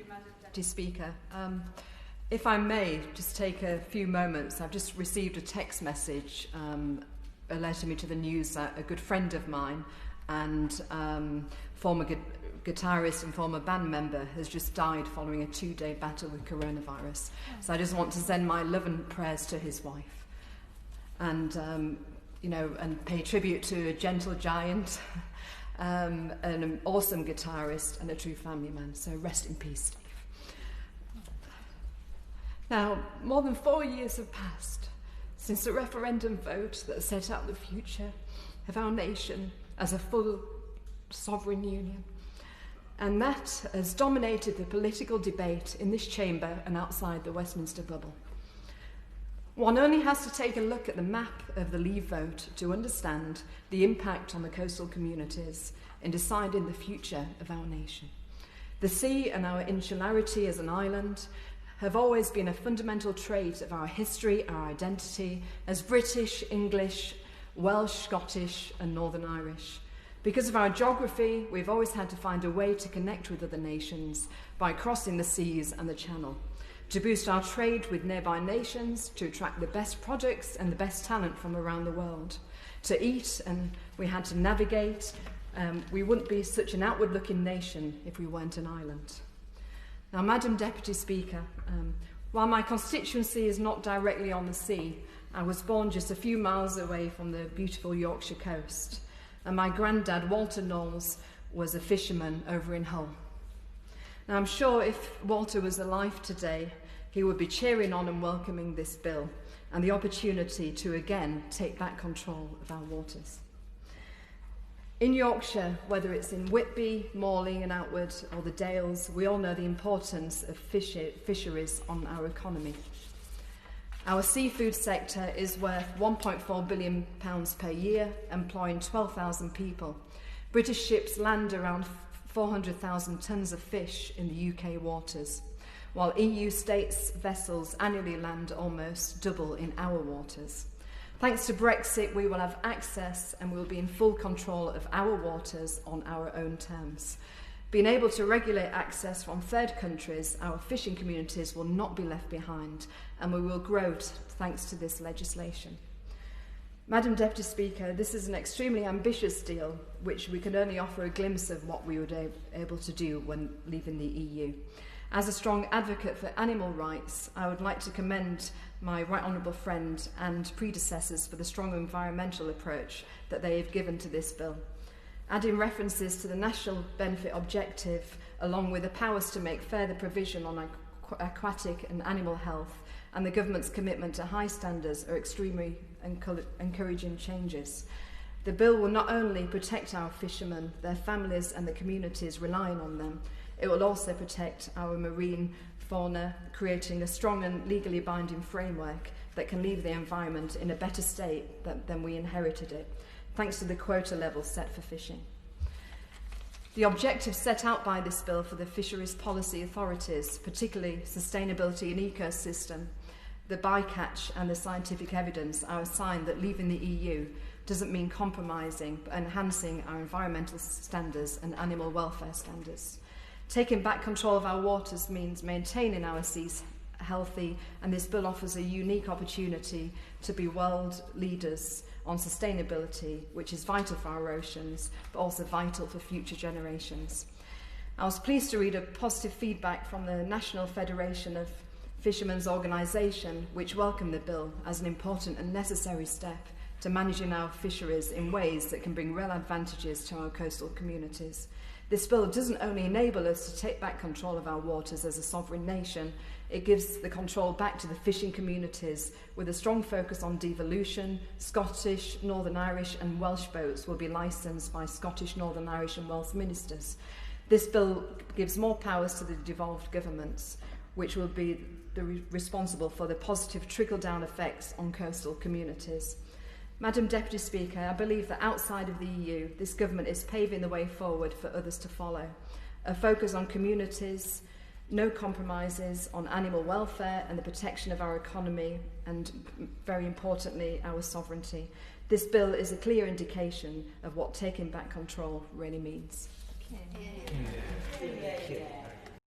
Madam Deputy Speaker. If I may just take a few moments, I've just received a text message alerting me to the news that a good friend of mine and former guitarist and former band member has just died following a 2-day battle with coronavirus. So I just want to send my love and prayers to his wife, and and pay tribute to a gentle giant, an awesome guitarist, and a true family man. So rest in peace, Steve. Now, more than 4 years have passed since the referendum vote that set out the future of our nation as a full sovereign union. And that has dominated the political debate in this chamber and outside the Westminster bubble. One only has to take a look at the map of the Leave vote to understand the impact on the coastal communities in deciding the future of our nation. The sea and our insularity as an island have always been a fundamental trait of our history, our identity as British, English, Welsh, Scottish, and Northern Irish. Because of our geography, we've always had to find a way to connect with other nations by crossing the seas and the Channel, to boost our trade with nearby nations, to attract the best products and the best talent from around the world, to eat, and we had to navigate. We wouldn't be such an outward-looking nation if we weren't an island. Now, Madam Deputy Speaker, while my constituency is not directly on the sea, I was born just a few miles away from the beautiful Yorkshire coast, and my granddad, Walter Knowles, was a fisherman over in Hull. Now, I'm sure if Walter was alive today, he would be cheering on and welcoming this bill and the opportunity to again take back control of our waters. In Yorkshire, whether it's in Whitby, Morley and Outward or the Dales, we all know the importance of fisheries on our economy. Our seafood sector is worth £1.4 billion per year, employing 12,000 people. British ships land around 400,000 tonnes of fish in the UK waters, while EU states' vessels annually land almost double in our waters. Thanks to Brexit, we will have access and we will be in full control of our waters on our own terms. Being able to regulate access from third countries, our fishing communities will not be left behind, and we will grow thanks to this legislation. Madam Deputy Speaker, this is an extremely ambitious deal, which we can only offer a glimpse of what we would be able to do when leaving the EU. As a strong advocate for animal rights, I would like to commend my right honourable friend and predecessors for the strong environmental approach that they have given to this bill. Adding references to the national benefit objective, along with the powers to make further provision on aquatic and animal health, and the government's commitment to high standards are extremely encouraging changes. The bill will not only protect our fishermen, their families and the communities relying on them, it will also protect our marine fauna, creating a strong and legally binding framework that can leave the environment in a better state than we inherited it, thanks to the quota level set for fishing. The objectives set out by this bill for the fisheries policy authorities, particularly sustainability and ecosystem, the bycatch and the scientific evidence, are a sign that leaving the EU doesn't mean compromising but enhancing our environmental standards and animal welfare standards. Taking back control of our waters means maintaining our seas healthy, and this bill offers a unique opportunity to be world leaders on sustainability, which is vital for our oceans, but also vital for future generations. I was pleased to read a positive feedback from the National Federation of Fishermen's Organisation, which welcomed the bill as an important and necessary step to managing our fisheries in ways that can bring real advantages to our coastal communities. This bill doesn't only enable us to take back control of our waters as a sovereign nation, it gives the control back to the fishing communities with a strong focus on devolution. Scottish, Northern Irish and Welsh boats will be licensed by Scottish, Northern Irish and Welsh ministers. This bill gives more powers to the devolved governments, which will be responsible for the positive trickle-down effects on coastal communities. Madam Deputy Speaker, I believe that outside of the EU, this government is paving the way forward for others to follow. A focus on communities, no compromises on animal welfare and the protection of our economy, and very importantly, our sovereignty. This bill is a clear indication of what taking back control really means. Yeah.